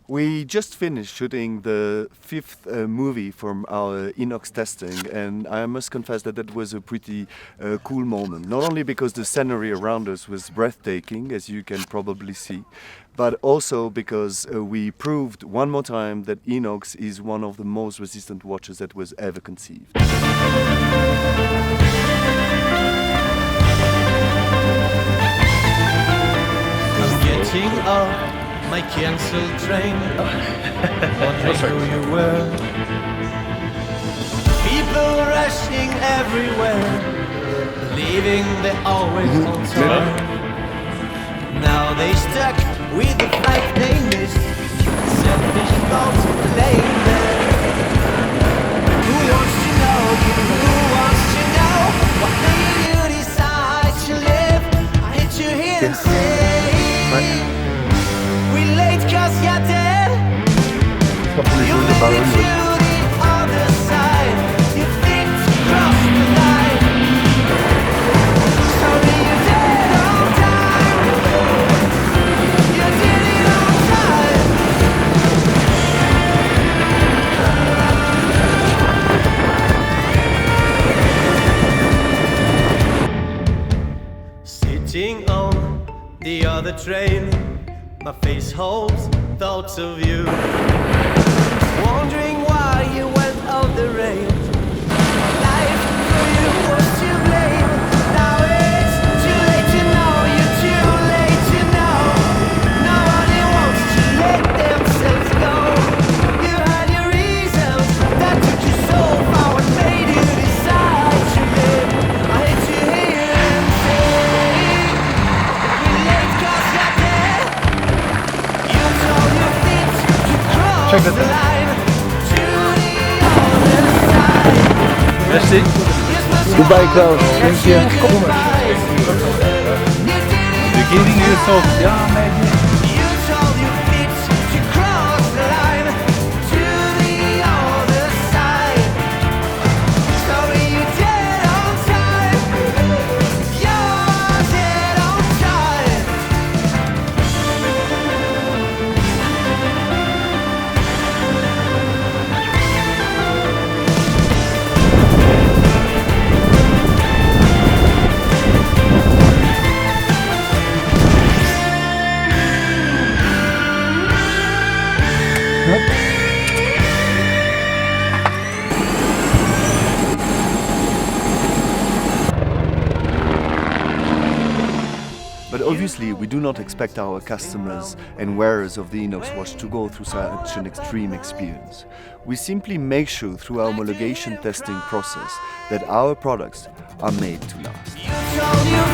We just finished shooting the fifth movie from our I.N.O.X testing, and I must confess that that was a pretty cool moment. Not only because the scenery around us was breathtaking, as you can probably see, but also because we proved one more time that I.N.O.X is one of the most resistant watches that was ever conceived. I'm getting off my cancelled train, wondering who you were. People rushing everywhere, believing they're always on time. Now they stuck with the flight they missed, selfish thoughts laying there. Who wants to know? Who wants to know what made you decide to live? I hate you here and say we late cause you're dead. You made it to the other side. You think to cross the line. Sorry you did on time. You did it on time. Sitting on the other train, my face holds thoughts of you, wondering why you went off the rails. Life for you was to blame. Now it's too late to know. You're too late to know. Nobody wants to let themselves go. You had your reasons that took you so far and made you decide to live. I hate to hear them say we late cause you're dead. Check that. Merci. Goodbye, Klaus. Thank you. Beginning you thought, yeah, maybe. But obviously, we do not expect our customers and wearers of the I.N.O.X watch to go through such an extreme experience. We simply make sure through our homologation testing process that our products are made to last.